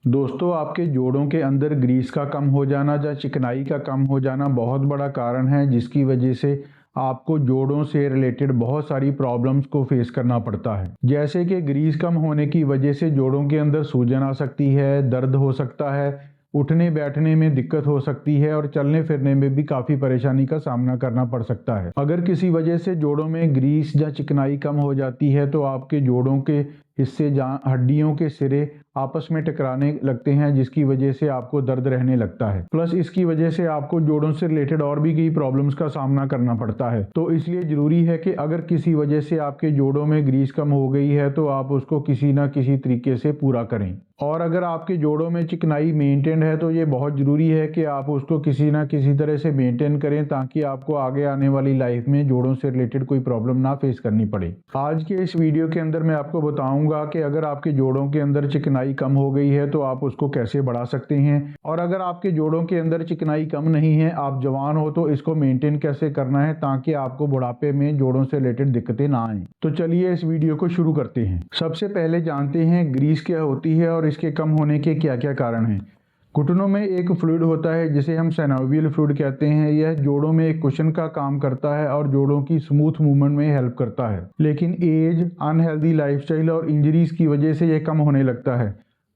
दोस्तों, आपके जोड़ों के अंदर ग्रीस का कम हो जाना या चिकनाई का कम हो जाना बहुत बड़ा कारण है, जिसकी वजह से आपको जोड़ों से रिलेटेड बहुत सारी प्रॉब्लम्स को फेस करना पड़ता है। जैसे कि ग्रीस कम होने की वजह से जोड़ों के अंदर सूजन आ सकती है, दर्द हो सकता है, उठने बैठने में दिक्कत हो सकती है और चलने फिरने में भी काफ़ी परेशानी का सामना करना पड़ सकता है। अगर किसी वजह से जोड़ों में ग्रीस या चिकनाई कम हो जाती है तो आपके जोड़ों के हिस्से जहाँ हड्डियों के सिरे आपस में टकराने लगते हैं, जिसकी वजह से आपको दर्द रहने लगता है। प्लस इसकी वजह से आपको जोड़ों से रिलेटेड और भी कई प्रॉब्लम्स का सामना करना पड़ता है। तो इसलिए ज़रूरी है कि अगर किसी वजह से आपके जोड़ों में ग्रीस कम हो गई है तो आप उसको किसी ना किसी तरीके से पूरा करें। और अगर आपके जोड़ों में चिकनाई मेंटेन है तो ये बहुत ज़रूरी है कि आप उसको किसी ना किसी तरह से मेंटेन करें, ताकि आपको आगे आने वाली लाइफ में जोड़ों से रिलेटेड कोई प्रॉब्लम ना फेस करनी पड़े। आज के इस वीडियो के अंदर मैं आपको बताऊंगा कि अगर आपके जोड़ों के अंदर चिकनाई कम हो गई है तो आप उसको कैसे बढ़ा सकते हैं, और अगर आपके जोड़ों के अंदर चिकनाई कम नहीं है, आप जवान हो, तो इसको मेंटेन कैसे करना है ताकि आपको बुढ़ापे में जोड़ों से रिलेटेड दिक्कतें ना आए। तो चलिए इस वीडियो को शुरू करते हैं। सबसे पहले जानते हैं ग्रीस क्या होती है और इसके कम होने के क्या क्या कारण हैं। घुटनों में एक फ्लूइड होता है जिसे हम सिनोवियल फ्लूइड कहते हैं। यह जोड़ों में एक कुशन का काम करता है और जोड़ों की स्मूथ मूवमेंट में हेल्प करता है। लेकिन एज, अनहेल्दी लाइफस्टाइल और इंजरीज की वजह से यह कम होने लगता है।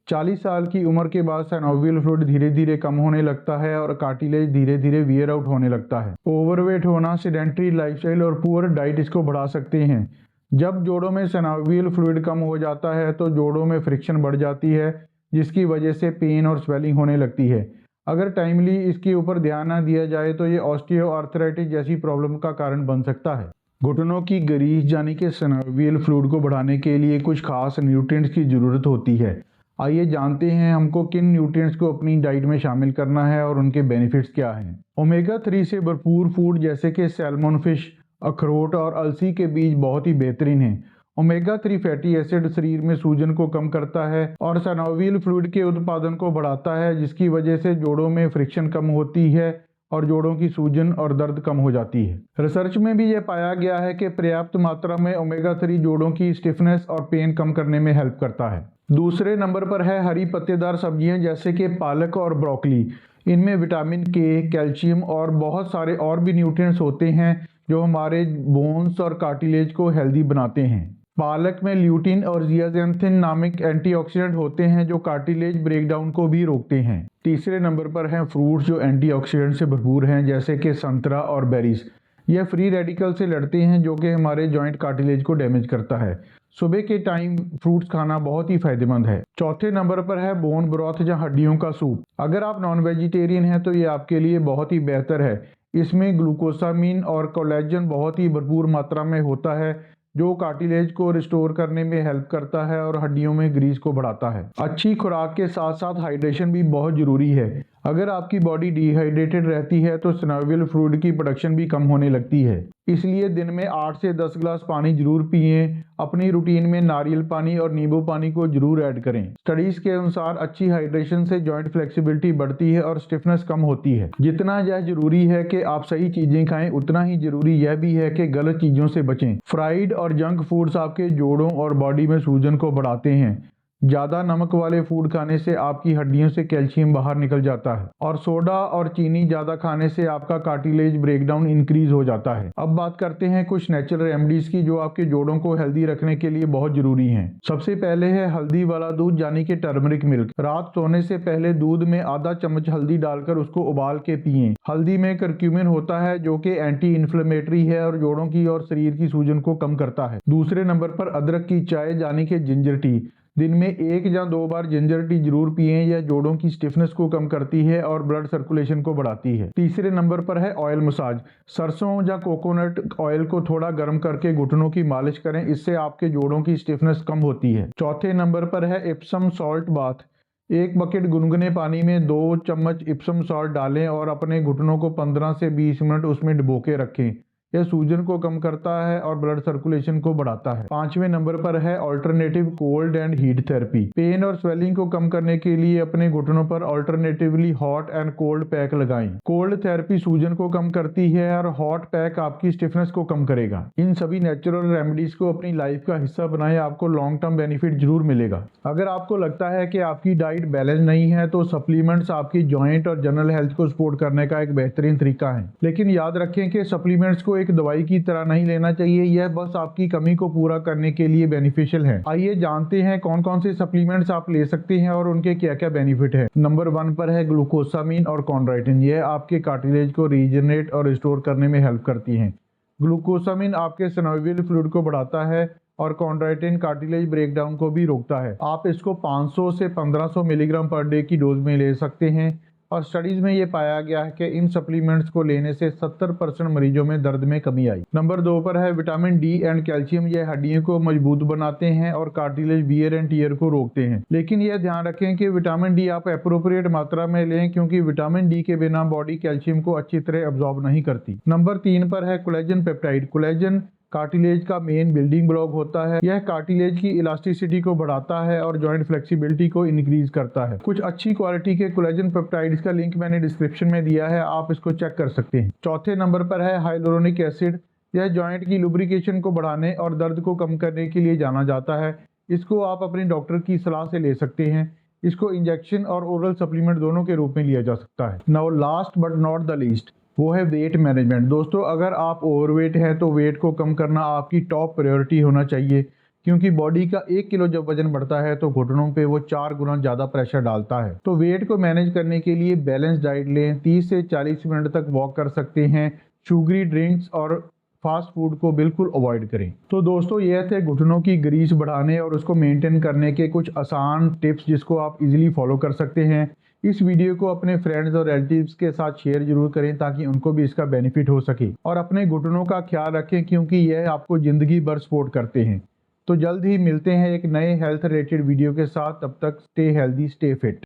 40 साल की उम्र के बाद सिनोवियल फ्लूइड धीरे धीरे कम होने लगता है और कार्टिलेज धीरे धीरे वियर आउट होने लगता है। ओवरवेट होना, सेडेंटरी लाइफस्टाइल और पुअर डाइट इसको बढ़ा सकते हैं। जब जोड़ों में सिनोवियल फ्लूइड कम हो जाता है तो जोड़ों में फ्रिक्शन बढ़ जाती है, जिसकी वजह से पेन और स्वेलिंग होने लगती है। अगर टाइमली इसके ऊपर ध्यान ना दिया जाए तो ये ऑस्टियोआर्थराइटिस जैसी प्रॉब्लम का कारण बन सकता है। घुटनों की ग्रीस यानी कि सिनोवियल फ्लूइड को बढ़ाने के लिए कुछ खास न्यूट्रिएंट्स की ज़रूरत होती है। आइए जानते हैं हमको किन न्यूट्रिएंट्स को अपनी डाइट में शामिल करना है और उनके बेनिफिट्स क्या हैं। ओमेगा 3 से भरपूर फूड जैसे कि सैल्मन फिश, अखरोट और अलसी के बीज बहुत ही बेहतरीन हैं। ओमेगा 3 फैटी एसिड शरीर में सूजन को कम करता है और सिनोवियल फ्लूइड के उत्पादन को बढ़ाता है, जिसकी वजह से जोड़ों में फ्रिक्शन कम होती है और जोड़ों की सूजन और दर्द कम हो जाती है। रिसर्च में भी यह पाया गया है कि पर्याप्त मात्रा में ओमेगा 3 जोड़ों की स्टिफनेस और पेन कम करने में हेल्प करता है। दूसरे नंबर पर है हरी पत्तेदार सब्जियां जैसे कि पालक और ब्रोकली। इनमें विटामिन के, कैल्शियम और बहुत सारे और भी न्यूट्रिएंट्स होते हैं जो हमारे बोन्स और कार्टिलेज को हेल्दी बनाते हैं। पालक में ल्यूटिन और जियाजेंथिन नामक एंटीऑक्सीडेंट होते हैं जो कार्टिलेज ब्रेकडाउन को भी रोकते हैं। तीसरे नंबर पर हैं फ्रूट्स जो एंटीऑक्सीडेंट से भरपूर हैं, जैसे कि संतरा और बेरीज। यह फ्री रेडिकल से लड़ते हैं जो कि हमारे जॉइंट कार्टिलेज को डैमेज करता है। सुबह के टाइम फ्रूट्स खाना बहुत ही फायदेमंद है। चौथे नंबर पर है बोन ब्रॉथ या हड्डियों का सूप। अगर आप नॉन वेजिटेरियन हैं तो ये आपके लिए बहुत ही बेहतर है। इसमें ग्लूकोसामिन और कोलेजन बहुत ही भरपूर मात्रा में होता है जो कार्टिलेज को रिस्टोर करने में हेल्प करता है और हड्डियों में ग्रीस को बढ़ाता है। अच्छी खुराक के साथ साथ हाइड्रेशन भी बहुत ज़रूरी है। अगर आपकी बॉडी डिहाइड्रेटेड रहती है तो सिनोवियल फ्लूइड की प्रोडक्शन भी कम होने लगती है। इसलिए दिन में 8 से 10 ग्लास पानी जरूर पिएं। अपनी रूटीन में नारियल पानी और नींबू पानी को जरूर ऐड करें। स्टडीज के अनुसार अच्छी हाइड्रेशन से जॉइंट फ्लेक्सिबिलिटी बढ़ती है और स्टिफनेस कम होती है। जितना यह जरूरी है कि आप सही चीजें खाएं, उतना ही जरूरी यह भी है कि गलत चीजों से बचें। फ्राइड और जंक फूड्स आपके जोड़ों और बॉडी में सूजन को बढ़ाते हैं। ज़्यादा नमक वाले फूड खाने से आपकी हड्डियों से कैल्शियम बाहर निकल जाता है और सोडा और चीनी ज़्यादा खाने से आपका कार्टिलेज ब्रेकडाउन इंक्रीज हो जाता है। अब बात करते हैं कुछ नेचुरल रेमेडीज की जो आपके जोड़ों को हेल्दी रखने के लिए बहुत जरूरी हैं। सबसे पहले है हल्दी वाला दूध यानी कि टर्मरिक मिल्क। रात सोने से पहले दूध में आधा चम्मच हल्दी डालकर उसको उबाल के पिएं। हल्दी में करक्यूमिन होता है जो कि एंटी इन्फ्लेमेटरी है और जोड़ों की और शरीर की सूजन को कम करता है। दूसरे नंबर पर अदरक की चाय यानी कि जिंजर टी। दिन में 1 या 2 बार जिंजर टी जरूर पिएं। यह जोड़ों की स्टिफनेस को कम करती है और ब्लड सर्कुलेशन को बढ़ाती है। तीसरे नंबर पर है ऑयल मसाज। सरसों या कोकोनट ऑयल को थोड़ा गर्म करके घुटनों की मालिश करें, इससे आपके जोड़ों की स्टिफनेस कम होती है। चौथे नंबर पर है इप्सम सॉल्ट बाथ। 1 बकेट गुनगुने पानी में 2 चम्मच इप्सम सॉल्ट डालें और अपने घुटनों को 15 से 20 मिनट उसमें डुबो के रखें। यह सूजन को कम करता है और ब्लड सर्कुलेशन को बढ़ाता है। 5वें नंबर पर है alternative cold and heat therapy. Pain और स्वेलिंग को कम करने के लिए अपने घुटनों पर alternatively hot and cold pack लगाएं। कोल्ड थेरेपी सूजन को कम करती है और हॉट पैक आपकी स्टिफनेस को कम करेगा। इन सभी नेचुरल रेमेडीज को अपनी लाइफ का हिस्सा बनाएं, आपको लॉन्ग टर्म बेनिफिट जरूर मिलेगा। अगर आपको लगता है कि आपकी डाइट बैलेंस नहीं है तो सप्लीमेंट्स आपकी जॉइंट और जनरल हेल्थ को सपोर्ट करने का एक बेहतरीन तरीका है। लेकिन याद रखें कि सप्लीमेंट्स को एक दवाई की तरह नहीं लेना चाहिए, यह बस आपकी कमी को पूरा करने के लिए बेनिफिशियल है। आइए जानते हैं कौन कौन से सप्लीमेंट्स आप ले सकते हैं और उनके क्या क्या बेनिफिट है। नंबर 1 पर है ग्लूकोसामिन और कॉन्ड्राइटिन। यह आपके कार्टिलेज को रीजनरेट और रिस्टोर करने में हेल्प करती हैं। ग्लूकोसामिन आपके सिनोवियल फ्लूइड को बढ़ाता है और कॉन्ड्राइटिन कार्टिलेज ब्रेकडाउन को भी रोकता है। आप इसको 500 से 1500 मिलीग्राम पर डे की डोज में ले सकते हैं और स्टडीज में ये पाया गया है कि इन सप्लीमेंट्स को लेने से 70% मरीजों में दर्द में कमी आई। नंबर 2 पर है विटामिन डी एंड कैल्शियम। यह हड्डियों को मजबूत बनाते हैं और कार्टिलेज वियर एंड टियर को रोकते हैं। लेकिन यह ध्यान रखें कि विटामिन डी आप एप्रोप्रिएट मात्रा में लें, क्योंकि विटामिन डी के बिना बॉडी कैल्शियम को अच्छी तरह एब्जॉर्ब नहीं करती। नंबर 3 पर है कोलेजन पेप्टाइड। कोलेजन कार्टिलेज का मेन बिल्डिंग ब्लॉक होता है। यह कार्टिलेज की इलास्टिसिटी को बढ़ाता है और जॉइंट फ्लेक्सिबिलिटी को इंक्रीज करता है। कुछ अच्छी क्वालिटी के कोलेजन पेप्टाइड्स का लिंक मैंने डिस्क्रिप्शन में दिया है, आप इसको चेक कर सकते हैं। चौथे नंबर पर है हाइलोरोनिक एसिड। यह जॉइंट की लुब्रिकेशन को बढ़ाने और दर्द को कम करने के लिए जाना जाता है। इसको आप अपने डॉक्टर की सलाह से ले सकते हैं। इसको इंजेक्शन और ओरल सप्लीमेंट दोनों के रूप में लिया जा सकता है। Now last but not the least, वो है वेट मैनेजमेंट। दोस्तों, अगर आप ओवरवेट हैं तो वेट को कम करना आपकी टॉप प्रायोरिटी होना चाहिए, क्योंकि बॉडी का 1 किलो जब वजन बढ़ता है तो घुटनों पे वो 4 गुना ज़्यादा प्रेशर डालता है। तो वेट को मैनेज करने के लिए बैलेंस डाइट लें, 30 से 40 मिनट तक वॉक कर सकते हैं, शुगरी ड्रिंक्स और फास्ट फूड को बिल्कुल अवॉइड करें। तो दोस्तों, ये थे घुटनों की ग्रीस बढ़ाने और उसको मेंटेन करने के कुछ आसान टिप्स जिसको आप इजीली फॉलो कर सकते हैं। इस वीडियो को अपने फ्रेंड्स और रिलेटिव्स के साथ शेयर जरूर करें ताकि उनको भी इसका बेनिफिट हो सके। और अपने घुटनों का ख्याल रखें, क्योंकि यह आपको ज़िंदगी भर सपोर्ट करते हैं। तो जल्द ही मिलते हैं एक नए हेल्थ रिलेटेड वीडियो के साथ। तब तक स्टे हेल्दी, स्टे फिट।